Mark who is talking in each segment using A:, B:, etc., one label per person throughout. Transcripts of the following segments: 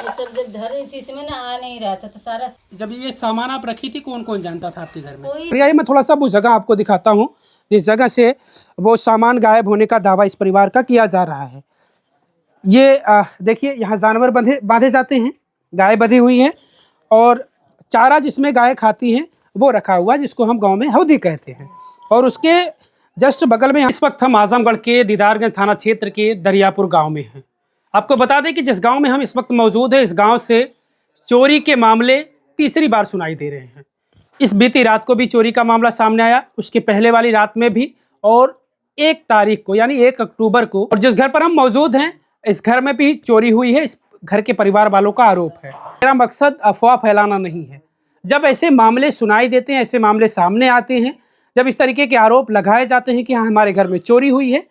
A: ये सब जब धर रही थी इसमें ना आ नहीं रहा था तो सारा।
B: जब ये सामान आप रखी थी कौन कौन जानता था आपके घर में?
A: कोई
B: मैं थोड़ा सा वो जगह आपको दिखाता हूँ जिस जगह से वो सामान गायब होने का दावा इस परिवार का किया जा रहा है। ये देखिए यहाँ जानवर बांधे जाते हैं, गाय बंधी हुई है और चारा जिसमें गाय खाती हैं वो रखा हुआ है जिसको हम गांव में हौदी कहते हैं। और उसके जस्ट बगल में इस वक्त हम आजमगढ़ के दीदारगंज थाना क्षेत्र के दरियापुर गांव में हैं। आपको बता दें कि जिस गांव में हम इस वक्त मौजूद हैं इस गांव से चोरी के मामले तीसरी बार सुनाई दे रहे हैं। इस बीती रात को भी चोरी का मामला सामने आया, उसके पहले वाली रात में भी, और 1 तारीख को यानी 1 अक्टूबर को। और जिस घर पर हम मौजूद हैं इस घर में भी चोरी हुई है। इस घर के परिवार वालों का आरोप है। मेरा मकसद अफवाह फैलाना नहीं है। जब ऐसे मामले सुनाई देते हैं, ऐसे मामले सामने आते हैं, जब इस तरीके के आरोप लगाए जाते हैं कि हाँ हमारे घर में चोरी हुई है,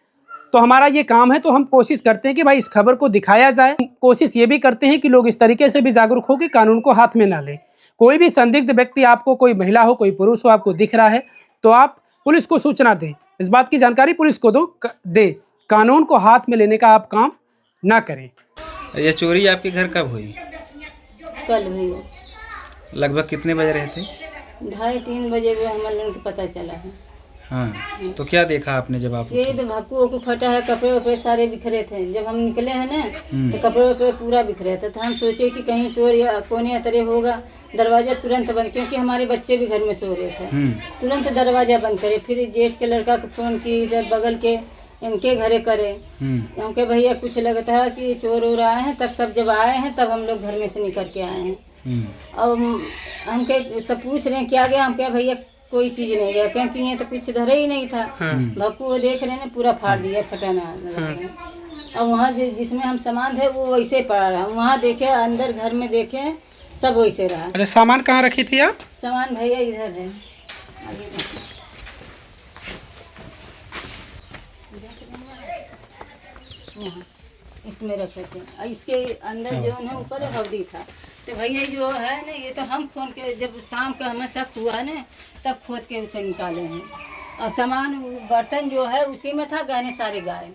B: तो हमारा ये काम है, तो हम कोशिश करते हैं कि भाई इस खबर को दिखाया जाए। कोशिश ये भी करते हैं कि लोग इस तरीके से भी जागरूक हो कि कानून को हाथ में ना लें। कोई भी संदिग्ध व्यक्ति आपको, कोई महिला हो कोई पुरुष हो, आपको दिख रहा है तो आप पुलिस को सूचना दें। इस बात की जानकारी पुलिस को दे। कानून को हाथ में लेने का आप काम ना करें।
C: ये चोरी आपके घर कब हुई?
A: कल हुई।
C: लगभग कितने बजे रहे थे?
A: 2:30-3 बजे भी हमारे लोगों को पता चला है।
C: हाँ, तो क्या देखा आपने जब आप
A: यही तो भक्कू वक्कू फटा है, कपड़े वपड़े सारे बिखरे थे। जब हम निकले हैं ना तो कपड़े वपड़े पूरा बिखरे थे। तो हम सोचे कि कहीं चोर या कोने या तरह होगा। दरवाजा तुरंत बंद, क्योंकि हमारे बच्चे भी घर में सो रहे थे। तुरंत दरवाजा बंद करे। फिर जेठ के लड़का को फोन की, इधर बगल के इनके घरे करे। उनके भैया कुछ लगता है कि चोर उर आए हैं। तब सब जब आए हैं तब हम लोग घर में से निकल के आए हैं। और हमके सब पूछ रहे हैं क्या गया। हम क्या भैया कोई चीज नहीं गया, क्योंकि ये तो कुछ धरे ही नहीं था। भक्कू वो देख रहे हैं पूरा फाड़ दिया, फटाना। और वहाँ जिसमें हम सामान थे वो वैसे पड़ा रहा। वहाँ देखे अंदर घर में देखे सब वैसे रहा।
B: अच्छा, सामान कहाँ रखी थी आप?
A: सामान भैया इधर है, इसमें रखे थे। और इसके अंदर जो है ऊपर हवदी था। तो भैया जो है ना ये तो हम फोन के जब शाम को हमें शक हुआ ना तब खोद के उसे निकाले हैं। और सामान बर्तन जो है उसी में था, गहने सारे गायब।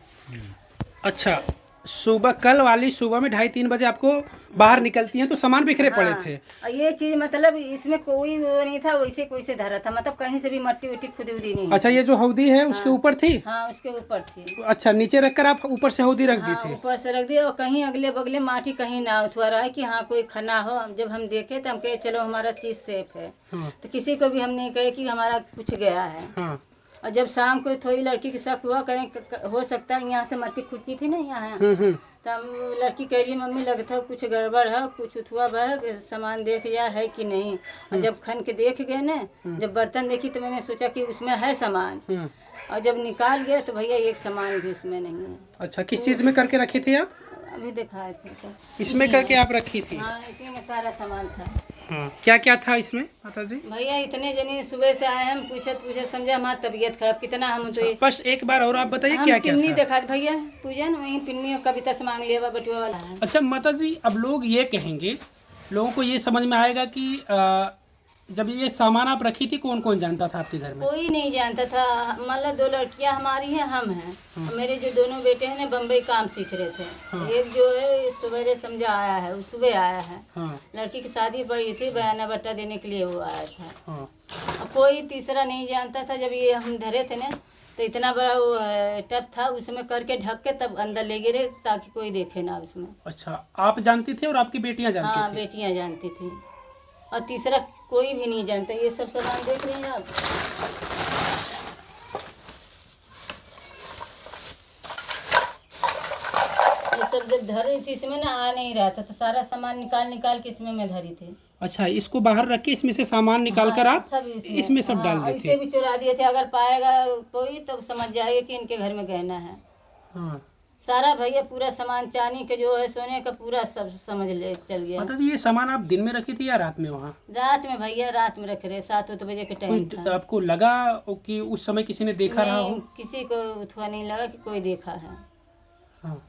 B: अच्छा, सुबह कल वाली सुबह में 2:30-3 बजे आपको बाहर निकलती हैं तो सामान बिखरे पड़े थे।
A: और ये चीज मतलब इसमें कोई वो नहीं था, वैसे कोई से धरा था। मतलब कहीं से भी मट्टी उट्टी खुदी उदी नहीं।
B: अच्छा, ये जो हौदी है उसके ऊपर थी?
A: हाँ, उसके ऊपर थी।
B: अच्छा, नीचे रखकर आप ऊपर से हौदी रख दी थी?
A: ऊपर से रख दिया। और कहीं अगले बगले माटी कहीं ना उठवा रहा है कि हाँ कोई खना हो। जब हम देखे तो हम कहे चलो हमारा चीज सेफ है। तो किसी को भी हम नहीं कहे कि हमारा कुछ गया है। और जब शाम को थोड़ी लड़की के शक हुआ, कहीं हो सकता है यहाँ से मट्टी खुची थी ना यहाँ। तब लड़की कह रही मम्मी लगता है कुछ गड़बड़ है, कुछ उठुआ है, सामान देख या है कि नहीं। और जब खन के देख गए ना, जब बर्तन देखी तो मैंने सोचा कि उसमें है सामान। और जब निकाल गया तो भैया एक सामान भी उसमें नहीं है।
B: अच्छा, किस चीज में करके रखी थी आप?
A: अभी दिखाए थे तो
B: इसमें करके आप रखी थी?
A: हाँ, इसी में सारा सामान था।
B: हाँ, क्या क्या था इसमें माता जी?
A: भैया इतने जनी सुबह से आए हम, पूछे समझे हमारी तबीयत खराब कितना हम तो
B: बस एक बार और आप बताइए क्या क्या
A: पिन्नी
B: था?
A: देखा भैया पूजन वही पिन्नी और कविता से मांग लिया बटुआ वाला है।
B: अच्छा माता जी, अब लोग ये कहेंगे, लोगों को ये समझ में आएगा कि जब ये सामान आप रखी थी कौन कौन जानता था आपके घर में?
A: कोई नहीं जानता था। मतलब 2 लड़कियां हमारी हैं, हम हैं। मेरे जो दोनों बेटे हैं ना बम्बई काम सीख रहे थे। एक जो है सवेरे समझा आया है, वो सुबह आया है। लड़की की शादी पड़ी थी, बयाना बट्टा देने के लिए वो आया था। अब कोई तीसरा नहीं जानता था। जब ये हम धरे थे ना तो इतना बड़ा वो टब था, उसमें करके ढक के तब अंदर ले गिरे ताकि कोई देखे ना उसमें।
B: अच्छा, आप जानती थे और आपकी बेटियां जानती
A: हाँ,
B: थी?
A: बेटियां जानती थी और तीसरा कोई भी नहीं जानता। ये सब सामान देख रहे हैं आप। ये सब जब धर रही थी इसमें ना आ नहीं रहा था तो सारा सामान निकाल के इसमें मैं धरी थी।
B: अच्छा, इसको बाहर रख के इसमें से सामान निकाल कर आप
A: सब
B: इसमें सब डाल देते?
A: इसे भी चुरा दिए थे। अगर पाएगा कोई तो समझ जाएगा कि इनके घर में गहना है।
B: हाँ,
A: सारा भैया पूरा सामान चांदी के जो है सोने का पूरा सब समझ ले चल गया।
B: माता जी, ये सामान आप दिन में रखी थी या रात में वहाँ?
A: रात में भैया, रात में रख रहे 7 बजे के टाइम था।
B: आपको लगा कि उस समय किसी ने देखा रहा हो?
A: किसी को उठवा नहीं लगा कि कोई देखा है।
B: हाँ,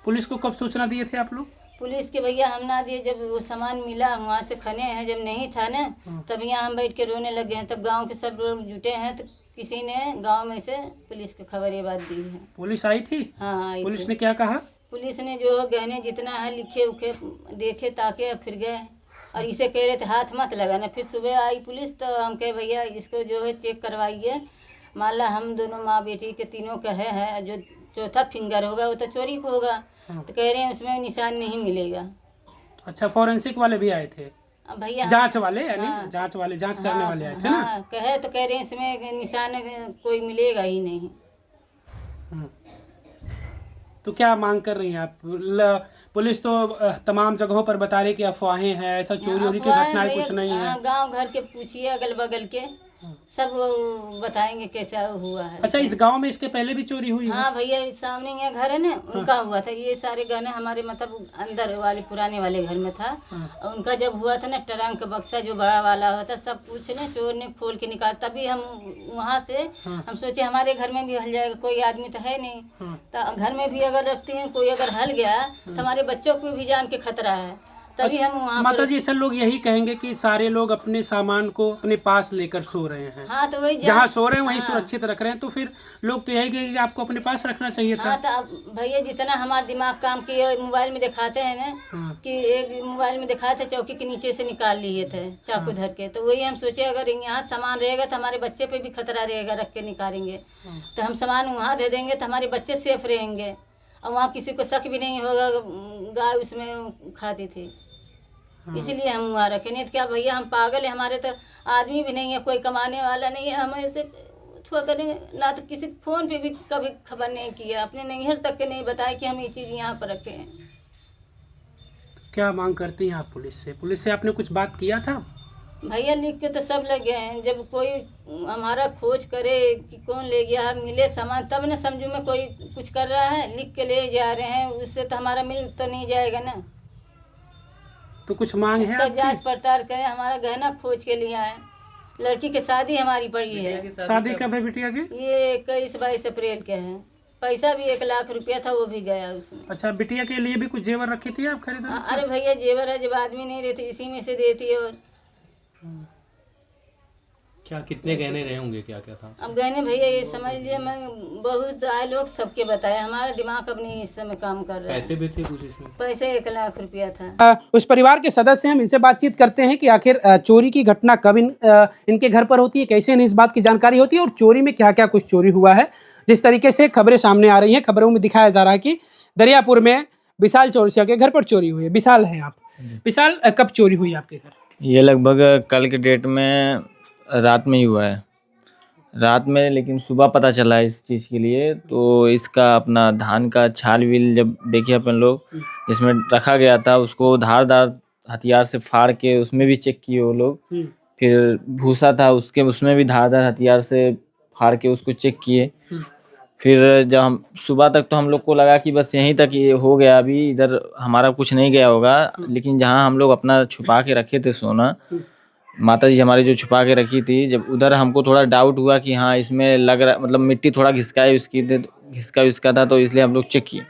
B: पुलिस को कब सूचना दिए थे आप लोग?
A: पुलिस के भैया हम ना दिए, जब वो सामान मिला वहाँ से खने हैं। जब नहीं था ना तब यहाँ हम बैठ के रोने लगे हैं। तब गांव के सब लोग जुटे हैं तो किसी ने गांव में से पुलिस को खबर ये बात दी है।
B: पुलिस आई थी?
A: हाँ, आई
B: पुलिस
A: थी।
B: ने क्या कहा?
A: पुलिस ने जो गहने जितना है लिखे उखे देखे ताके और फिर गए और इसे कह रहे थे हाथ मत लगाना। फिर सुबह आई पुलिस तो हम कहे भैया इसको जो है चेक करवाइए, मान ला हम दोनों माँ बेटी के तीनों कहे हैं, जो चौथा फिंगर होगा वो तो चोरी को होगा। तो कह रहे हैं उसमें निशान नहीं मिलेगा।
B: अच्छा, फॉरेंसिक वाले भी आए थे,
A: अब भैया
B: जांच वाले, यानी
A: हाँ।
B: जांच करने वाले आए थे ना।
A: हाँ कहे तो कह रहे हैं इसमें निशान कोई मिलेगा ही नहीं।
B: हम्म। तो क्या मांग कर रही हैं आप? पुलिस तो तमाम जगहों पर बता रही कि अफवाहें हैं, ऐसा चोरी वोरी की घटनाएं कुछ नहीं है।
A: गांव घर के पूछिए, अगल बगल के सब बताएंगे कैसा हुआ है।
B: अच्छा, इस गांव में इसके पहले भी चोरी हुई है?
A: हाँ भैया, इस सामने यहाँ घर है ना, उनका हुआ था। ये सारे गहने हमारे मतलब अंदर वाले पुराने वाले घर में था। और उनका जब हुआ था ना, ट्रंक बक्सा जो बड़ा वाला होता सब कुछ ने चोर ने खोल के निकाल। तभी हम वहाँ से हम सोचे हमारे घर में भी हल जाएगा, कोई आदमी तो है नहीं। तो घर में भी अगर रखते हैं, कोई अगर हल गया तो हमारे बच्चों को भी जान के खतरा है। तभी हम वहाँ
B: माता जी, अच्छा लोग यही कहेंगे कि सारे लोग अपने सामान को अपने पास लेकर सो रहे हैं।
A: हाँ तो वही
B: जहाँ सो रहे हैं वहीं सुरक्षित रख रहे हैं, तो फिर लोग तो यही कहेंगे कि आपको अपने पास रखना चाहिए था।
A: हाँ तो अब भैया जितना हमारा दिमाग काम किया, मोबाइल में दिखाते हैं ना कि एक मोबाइल में दिखाते चौकी के नीचे से निकाल लिए थे चाकू धर के। तो वही हम सोचे अगर यहाँ सामान रहेगा तो हमारे बच्चे पे भी खतरा रहेगा, रख के निकालेंगे तो हम सामान वहाँ दे देंगे तो हमारे बच्चे सेफ रहेंगे और वहाँ किसी को शक भी नहीं होगा गाय उसमें खाती थी। इसीलिए हम वहाँ रखे। नहीं तो क्या भैया, हम पागल है, हमारे तो आदमी भी नहीं है, कोई कमाने वाला नहीं है। हम ऐसे छुआ करेंगे ना, तो किसी फ़ोन पे भी कभी खबर नहीं किया, अपने नैहर तक के नहीं बताया कि हम ये चीज़ यहाँ पर रखे हैं।
B: क्या मांग करती हैं आप पुलिस से? पुलिस से आपने कुछ बात किया था?
A: भैया लिख के तो सब लगे हैं, जब कोई हमारा खोज करे कि कौन ले गया है, मिले सामान तब न समझू में कोई कुछ कर रहा है। लिख के ले जा रहे हैं, उससे तो हमारा मिल तो नहीं जाएगा ना।
B: तो कुछ मांग है
A: इसका
B: आपकी?
A: जांच पड़ताल करें, हमारा गहना खोज के लिए आए। लड़की की शादी हमारी पड़ी है।
B: शादी कब है बिटिया की?
A: ये 21-22 अप्रैल के है। पैसा भी 1 लाख रुपया था, वो भी गया उसमें।
B: अच्छा, बिटिया के लिए भी कुछ जेवर रखी थी आप खरीदा?
A: अरे भैया जेवर है, जब आदमी नहीं रहते इसी में से देती है। और
D: क्या कितने गहने रहे होंगे, क्या क्या था?
A: अब गहने भैया ये समझ लिया, मैं बहुत आए लोग सबके बताया, हमारा दिमाग अब नहीं इस समय काम कर रहा है।
D: पैसे भी थे कुछ इसमें?
A: पैसे 1 लाख रुपया था।
B: उस परिवार के सदस्य हम इनसे बातचीत करते हैं कि आखिर चोरी की घटना कब इनके घर पर होती है, कैसे इन्हें इस बात की जानकारी होती है और चोरी में क्या क्या कुछ चोरी हुआ है। जिस तरीके से खबरें सामने आ रही हैं, खबरों में दिखाया जा रहा है कि दरियापुर में विशाल चौरसिया के घर पर चोरी हुई है। विशाल है आप? विशाल, कब चोरी हुई आपके घर?
E: ये लगभग कल के डेट में रात में ही हुआ है, रात में। लेकिन सुबह पता चला इस चीज़ के लिए। तो इसका अपना धान का छाल विल जब देखिए अपन लोग, जिसमें रखा गया था, उसको धारदार हथियार से फाड़ के उसमें भी चेक किए वो लोग। फिर भूसा था उसमें भी धारदार हथियार से फाड़ के उसको चेक किए। फिर जब हम सुबह तक तो हम लोग को लगा कि बस यहीं तक ये हो गया, अभी इधर हमारा कुछ नहीं गया होगा। लेकिन जहाँ हम लोग अपना छुपा के रखे थे सोना, माता जी हमारी जो छुपा के रखी थी, जब उधर हमको थोड़ा डाउट हुआ कि हाँ इसमें लग रहा, मतलब मिट्टी थोड़ा घिसका था, तो इसलिए हम लोग चेक किए।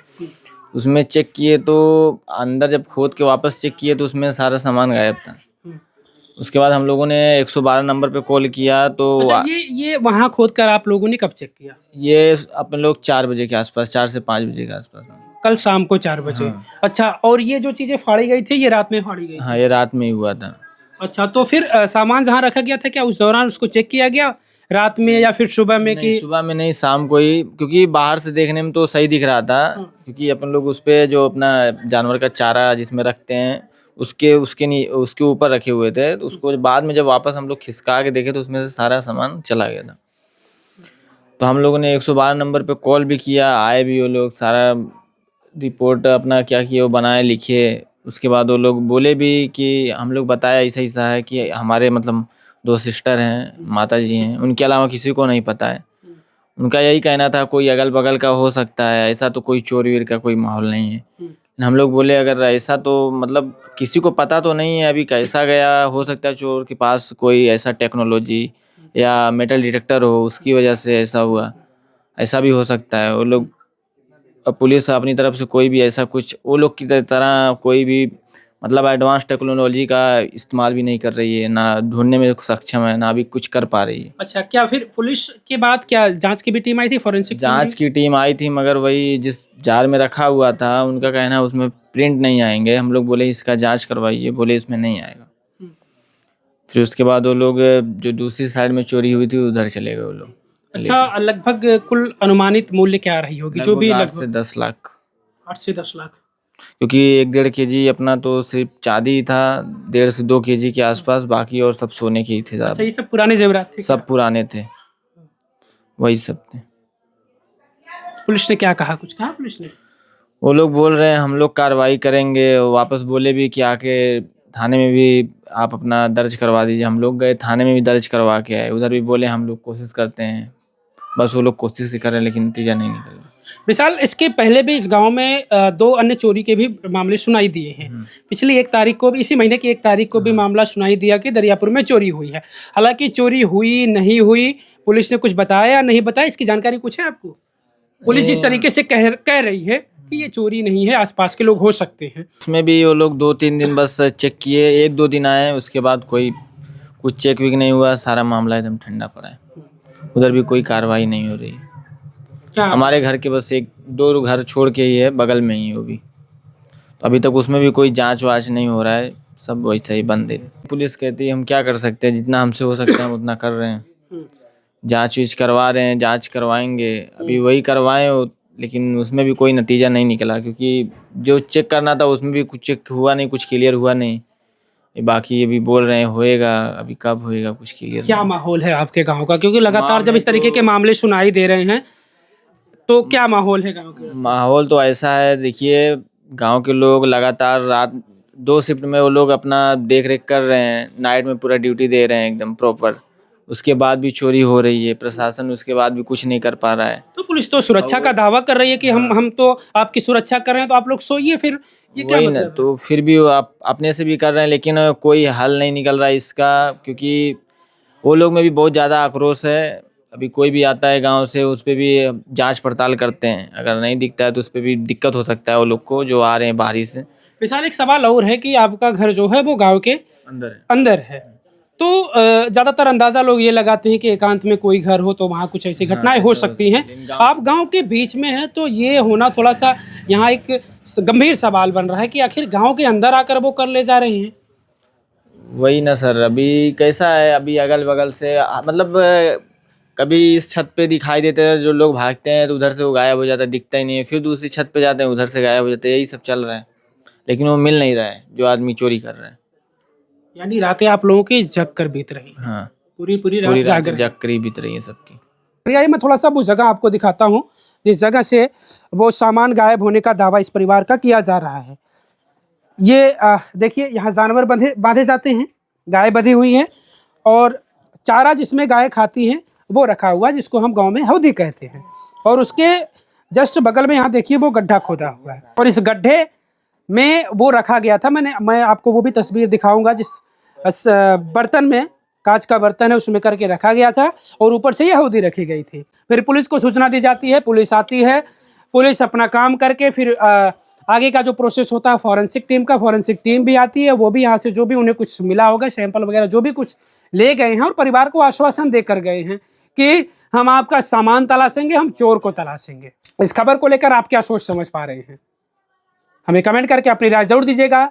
E: उसमें चेक किए तो अंदर जब खोद के वापस चेक किए तो उसमें सारा सामान गायब था। उसके बाद हम लोगों ने 112 नंबर पे कॉल किया। तो
B: अच्छा, ये वहाँ खोद कर आप लोगों ने कब चेक किया?
E: ये अपन लोग 4 बजे के आसपास, 4 से 5 बजे के आसपास।
B: कल शाम को 4 बजे। अच्छा, और ये जो चीजें फाड़ी गई थी, ये रात में फाड़ी गई?
E: हाँ, ये रात में ही हुआ था।
B: अच्छा, तो फिर सामान जहाँ रखा गया था, क्या उस दौरान उसको चेक किया गया रात में या फिर सुबह में? कि
E: सुबह में नहीं, शाम को ही, क्योंकि बाहर से देखने में तो सही दिख रहा था। क्योंकि अपन लोग उस पे जो अपना जानवर का चारा जिसमें रखते हैं, उसके ऊपर रखे हुए थे। तो उसको बाद में जब वापस हम लोग खिसका के देखे तो उसमें से सारा सामान चला गया था। तो हम लोगों ने 112 नंबर पे कॉल भी किया, आए भी वो लोग, सारा रिपोर्ट अपना क्या किए वो बनाए, लिखे। उसके बाद वो लोग बोले भी कि हम लोग बताया ऐसा है कि हमारे मतलब 2 सिस्टर हैं, माता जी हैं, उनके अलावा किसी को नहीं पता है। उनका यही कहना था कोई अगल बगल का हो सकता है, ऐसा तो कोई चोरी वीर का कोई माहौल नहीं है। हम लोग बोले अगर ऐसा तो मतलब किसी को पता तो नहीं है अभी कैसा गया, हो सकता है चोर के पास कोई ऐसा टेक्नोलॉजी या मेटल डिटेक्टर हो, उसकी वजह से ऐसा हुआ, ऐसा भी हो सकता है। वो लोग पुलिस अपनी तरफ से कोई भी ऐसा कुछ वो लोग की तरह कोई भी मतलब एडवांस टेक्नोलॉजी का इस्तेमाल भी नहीं कर रही है, ना ढूंढने में सक्षम है, ना अभी कुछ कर पा रही है।
B: अच्छा, क्या फिर पुलिस के बाद क्या जांच की भी टीम आई थी, फोरेंसिक
E: जांच की टीम आई थी, मगर वही जिस जार में रखा हुआ था उनका कहना है उसमें प्रिंट नहीं आएंगे। हम लोग बोले इसका जांच करवाइए, बोले इसमें नहीं आएगा। फिर उसके बाद वो लोग जो दूसरी साइड में चोरी हुई थी उधर चले गए वो लोग।
B: अच्छा, लगभग कुल अनुमानित मूल्य क्या रही होगी जो भी?
E: 8 से 10 लाख,
B: 8 से 10 लाख।
E: क्योंकि 1-1.5 केजी अपना तो सिर्फ चांदी था, 1.5 से 2 केजी के आसपास, बाकी और सब सोने के ही थे
B: अच्छा,
E: ज़्यादा।
B: ये सब पुराने जेवरात थे?
E: सब पुराने थे, वही सब थे।
B: पुलिस ने क्या कहा, कुछ कहा पुलिस ने?
E: वो लोग बोल रहे हैं हम लोग कार्रवाई करेंगे, वापस बोले भी कि आके थाने में भी आप अपना दर्ज करवा दीजिए। हम लोग गए थाने में भी दर्ज करवा के आए, उधर भी बोले हम लोग कोशिश करते हैं, बस वो लोग कोशिश ही कर रहे हैं लेकिन नतीजा नहीं निकल रहा।
B: विशाल, इसके पहले भी इस गांव में 2 अन्य चोरी के भी मामले सुनाई दिए हैं। पिछली 1 तारीख को भी, इसी महीने की 1 तारीख को भी मामला सुनाई दिया कि दरियापुर में चोरी हुई है। हालांकि चोरी हुई नहीं हुई, पुलिस ने कुछ बताया या नहीं बताया, इसकी जानकारी कुछ है आपको? पुलिस जिस तरीके से कह रही है कि ये चोरी नहीं है, आसपास के लोग हो सकते हैं।
E: उसमें भी वो लोग 2-3 दिन बस चेक किए, 1-2 दिन आए, उसके बाद कोई कुछ चेक विक नहीं हुआ, सारा मामला एकदम ठंडा पड़ा है। उधर भी कोई कार्रवाई नहीं हो रही।
B: क्या
E: हमारे घर के बस 1-2 घर छोड़ के ही है, बगल में ही है वो भी, तो अभी तक उसमें भी कोई जांच वाच नहीं हो रहा है, सब वैसे ही बंद है। पुलिस कहती है हम क्या कर सकते हैं, जितना हमसे हो सकता है हम उतना कर रहे हैं। जांच वीच करवा रहे हैं, जांच करवाएंगे, अभी वही करवाएं लेकिन उसमें भी कोई नतीजा नहीं निकला, क्योंकि जो चेक करना था उसमें भी कुछ चेक हुआ नहीं, कुछ क्लियर हुआ नहीं। बाकी अभी बोल रहे हैं होएगा, अभी कब होएगा कुछ क्लियर।
B: क्या माहौल है आपके गांव का, क्योंकि लगातार जब इस तरीके
E: तो
B: के मामले सुनाई दे रहे हैं तो क्या माहौल है गांव का?
E: माहौल तो ऐसा है, देखिए गांव के लोग लगातार रात 2 शिफ्ट में वो लोग अपना देख रेख कर रहे हैं, नाइट में पूरा ड्यूटी दे रहे हैं एकदम प्रॉपर, उसके बाद भी चोरी हो रही है। प्रशासन उसके बाद भी कुछ नहीं कर पा रहा है।
B: तो पुलिस तो सुरक्षा का दावा कर रही है कि हम तो आपकी सुरक्षा कर रहे हैं, तो आप लोग सोइए फिर, ये क्या
E: वही ना,
B: मतलब है?
E: तो फिर भी वो आप अपने से भी कर रहे हैं लेकिन कोई हल नहीं निकल रहा है इसका, क्योंकि वो लोग में भी बहुत ज़्यादा आक्रोश है। अभी कोई भी आता है गांव से, उस पर भी जांच पड़ताल करते हैं, अगर नहीं दिखता है तो उस पर भी दिक्कत हो सकता है वो लोग को जो आ रहे हैं बाहरी से।
B: विशाल, एक सवाल और है कि आपका घर जो है वो गांव के
E: अंदर है।
B: अंदर है, तो ज़्यादातर अंदाज़ा लोग ये लगाते हैं कि एकांत में कोई घर हो तो वहाँ कुछ ऐसी घटनाएं हो सकती हैं। आप गांव के बीच में हैं, तो ये होना थोड़ा सा यहाँ एक गंभीर सवाल बन रहा है कि आखिर गांव के अंदर आकर वो कर ले जा रहे हैं।
E: वही ना सर, अभी कैसा है, अभी अगल बगल से मतलब कभी इस छत पे दिखाई देते हैं, जो लोग भागते हैं तो उधर से वो गायब हो जाता है, दिखता ही नहीं है, फिर दूसरी छत पे जाते हैं उधर से गायब हो जाते हैं, यही सब चल रहा है। लेकिन वो मिल नहीं रहा है जो आदमी चोरी कर रहा है।
B: यानी रातें आप लोगों की जग कर बीत रही हैं,
E: हाँ,
B: पूरी
E: पूरी
B: रात
E: रात
B: जागर।
E: जागरी बीत रही है सबकी।
B: आइए मैं थोड़ा सा वो जगह आपको दिखाता हूँ जिस जगह से वो सामान गायब होने का दावा इस परिवार का किया जा रहा है। ये देखिए, यहाँ जानवर बांधे जाते हैं, गाय बंधी हुई है, और चारा जिसमें गाय खाती हैं वो रखा हुआ है, जिसको हम गांव में हौदी कहते हैं। और उसके जस्ट बगल में यहाँ देखिए वो गड्ढा खोदा हुआ है, और इस गड्ढे में वो रखा गया था। मैं आपको वो भी तस्वीर दिखाऊंगा, जिस बर्तन में, कांच का बर्तन है, उसमें करके रखा गया था, और ऊपर से ये हौदी रखी गई थी। फिर पुलिस को सूचना दी जाती है, पुलिस आती है, पुलिस अपना काम करके फिर आगे का जो प्रोसेस होता है फॉरेंसिक टीम भी आती है, वो भी यहाँ से जो भी उन्हें कुछ मिला होगा, सैंपल वगैरह जो भी कुछ ले गए हैं, और परिवार को आश्वासन देकर गए हैं कि हम आपका सामान तलाशेंगे, हम चोर को तलाशेंगे। इस खबर को लेकर आप क्या सोच समझ पा रहे हैं, हमें कमेंट करके अपनी राय जरूर दीजिएगा।